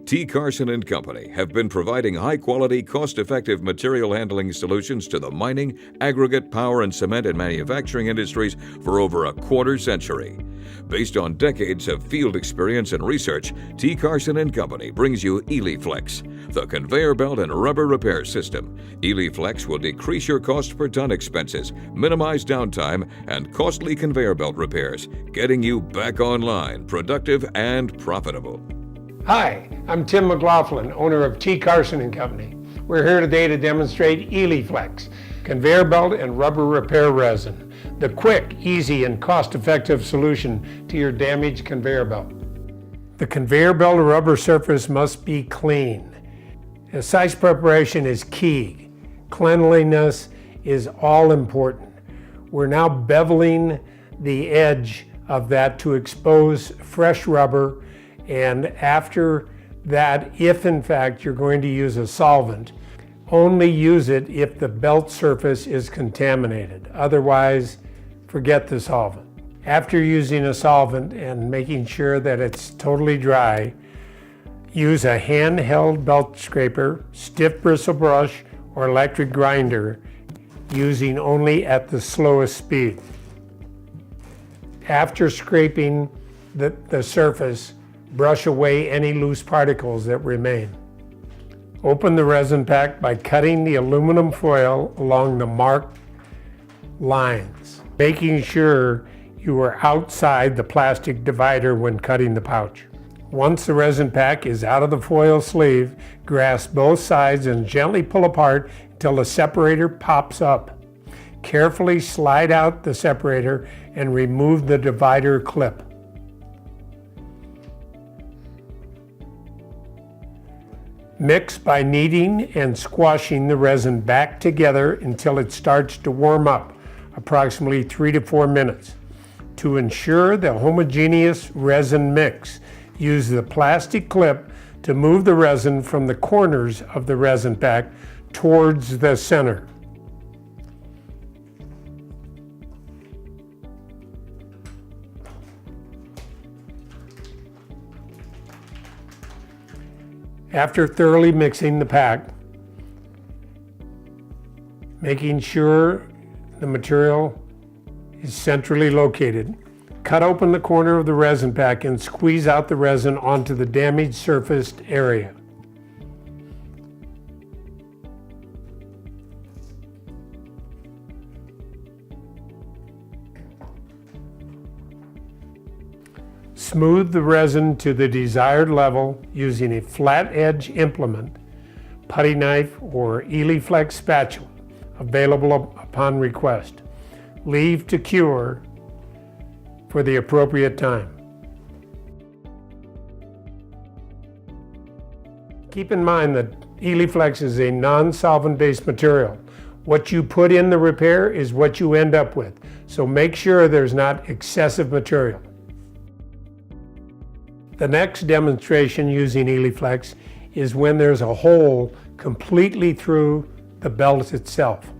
T. Carson & Company have been providing high-quality, cost-effective material handling solutions to the mining, aggregate, power, and cement and manufacturing industries for over a quarter century. Based on decades of field experience and research, T. Carson & Company brings you Eli Flex, the conveyor belt and rubber repair system. Eli Flex will decrease your cost per ton expenses, minimize downtime, and costly conveyor belt repairs, getting you back online, productive and profitable. Hi, I'm Tim McLaughlin, owner of T. Carson & Company. We're here today to demonstrate Eli Flex, conveyor belt and rubber repair resin, the quick, easy, and cost-effective solution to your damaged conveyor belt. The conveyor belt or rubber surface must be clean. Size preparation is key. Cleanliness is all important. We're now beveling the edge of that to expose fresh rubber, and after that, if in fact you're going to use a solvent, only use it if the belt surface is contaminated. Otherwise, forget the solvent. After using a solvent and making sure that it's totally dry, use a handheld belt scraper, stiff bristle brush, or electric grinder, using only at the slowest speed. After scraping the surface, brush away any loose particles that remain. Open the resin pack by cutting the aluminum foil along the marked lines, making sure you are outside the plastic divider when cutting the pouch. Once the resin pack is out of the foil sleeve, grasp both sides and gently pull apart until the separator pops up. Carefully slide out the separator and remove the divider clip. Mix by kneading and squashing the resin back together until it starts to warm up, approximately 3 to 4 minutes. To ensure the homogeneous resin mix, use the plastic clip to move the resin from the corners of the resin pack towards the center. After thoroughly mixing the pack, making sure the material is centrally located, cut open the corner of the resin pack and squeeze out the resin onto the damaged surfaced area. Smooth the resin to the desired level using a flat edge implement, putty knife, or Eli Flex spatula, available upon request. Leave to cure for the appropriate time. Keep in mind that Eli Flex is a non-solvent-based material. What you put in the repair is what you end up with, so make sure there's not excessive material. The next demonstration using Eli Flex is when there's a hole completely through the belt itself.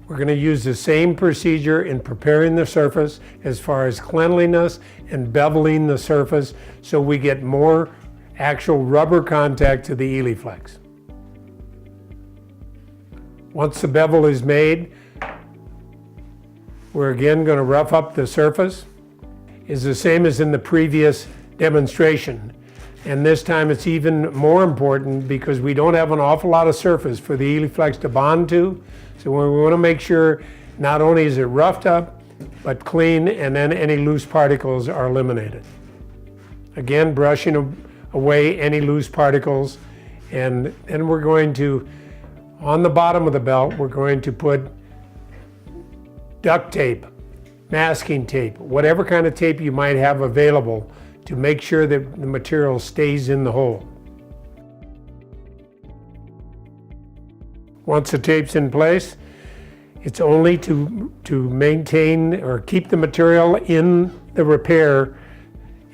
We're going to use the same procedure in preparing the surface as far as cleanliness and beveling the surface so we get more actual rubber contact to the Eli Flex. Once the bevel is made, we're again going to rough up the surface. Is the same as in the previous demonstration. And this time it's even more important because we don't have an awful lot of surface for the Eli Flex to bond to. So we want to make sure not only is it roughed up, but clean, and then any loose particles are eliminated. Again, brushing away any loose particles. And then we're going to, on the bottom of the belt, we're going to put duct tape, masking tape, whatever kind of tape you might have available to make sure that the material stays in the hole. Once the tape's in place, it's only to maintain or keep the material in the repair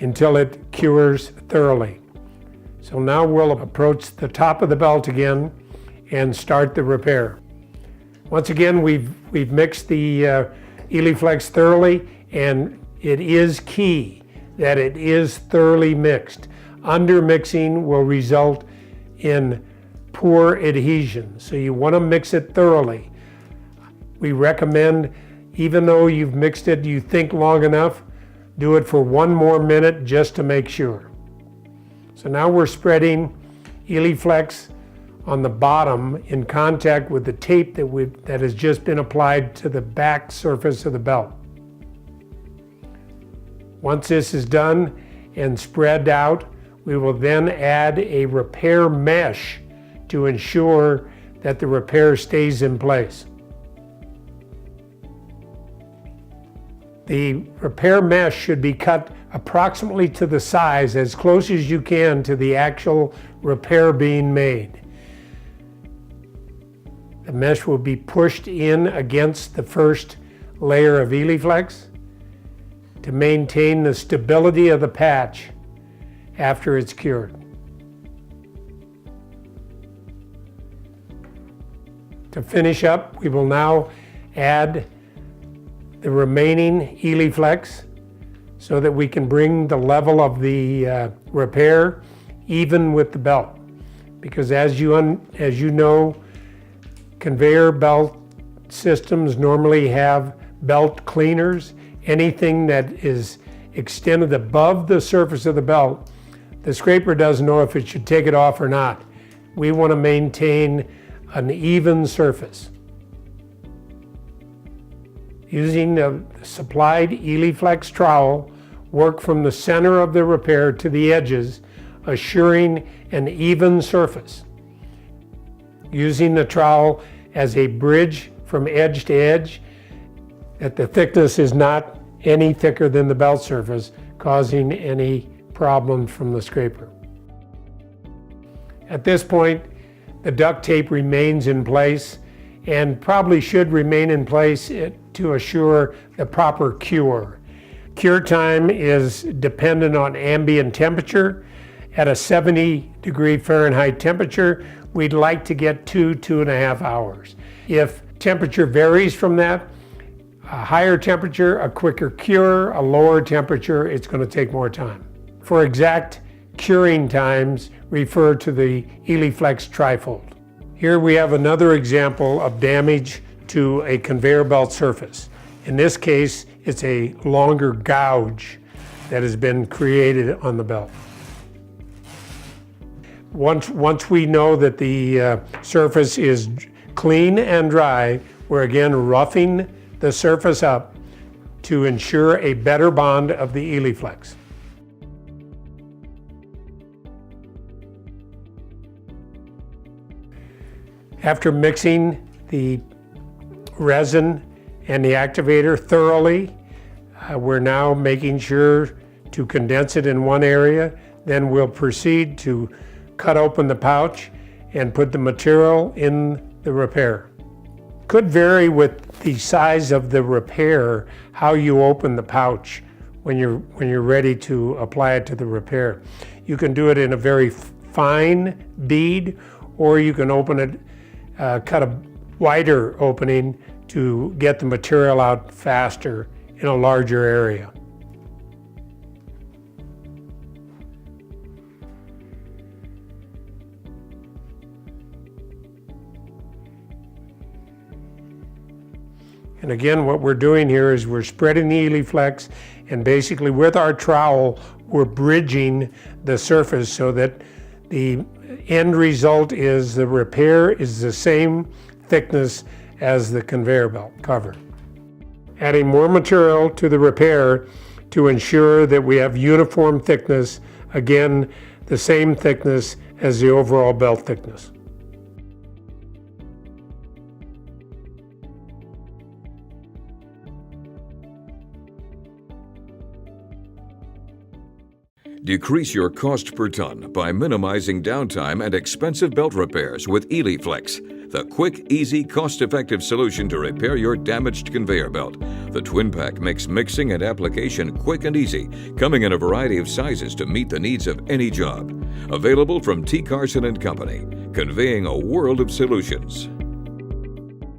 until it cures thoroughly. So now we'll approach the top of the belt again and start the repair. Once again, we've mixed the Eli Flex thoroughly, and it is key that it is thoroughly mixed. Undermixing will result in poor adhesion, so you want to mix it thoroughly. We recommend, even though you've mixed it, you think long enough, do it for 1 more minute just to make sure. So now we're spreading Eli Flex on the bottom in contact with the tape that has just been applied to the back surface of the belt. Once this is done and spread out, we will then add a repair mesh to ensure that the repair stays in place. The repair mesh should be cut approximately to the size, as close as you can to the actual repair being made. The mesh will be pushed in against the first layer of Eli Flex to maintain the stability of the patch after it's cured. To finish up, we will now add the remaining Eli Flex so that we can bring the level of the repair even with the belt. Because as you know, conveyor belt systems normally have belt cleaners. Anything that is extended above the surface of the belt, the scraper doesn't know if it should take it off or not. We want to maintain an even surface. Using the supplied Eli Flex trowel, work from the center of the repair to the edges, assuring an even surface. Using the trowel as a bridge from edge to edge, that the thickness is not any thicker than the belt surface, causing any problems from the scraper. At this point, the duct tape remains in place and probably should remain in place to assure the proper cure. Cure time is dependent on ambient temperature. At a 70-degree Fahrenheit temperature, we'd like to get 2.5 hours. If temperature varies from that, a higher temperature, a quicker cure; a lower temperature, it's going to take more time. For exact curing times, refer to the Eli Flex trifold. Here we have another example of damage to a conveyor belt surface. In this case, it's a longer gouge that has been created on the belt. Once we know that the surface is clean and dry, we're again roughing the surface up to ensure a better bond of the Eli Flex. After mixing the resin and the activator thoroughly, we're now making sure to condense it in one area. Then we'll proceed to cut open the pouch and put the material in the repair. Could vary with the size of the repair how you open the pouch when you're ready to apply it to the repair. You can do it in a very fine bead, or you can open it, cut a wider opening to get the material out faster in a larger area. And again, what we're doing here is we're spreading the Eli Flex, and basically with our trowel, we're bridging the surface so that the end result is the repair is the same thickness as the conveyor belt cover. Adding more material to the repair to ensure that we have uniform thickness, again, the same thickness as the overall belt thickness. Decrease your cost per ton by minimizing downtime and expensive belt repairs with Eli Flex, the quick, easy, cost-effective solution to repair your damaged conveyor belt. The twin pack makes mixing and application quick and easy, coming in a variety of sizes to meet the needs of any job. Available from T. Carson & Company, conveying a world of solutions.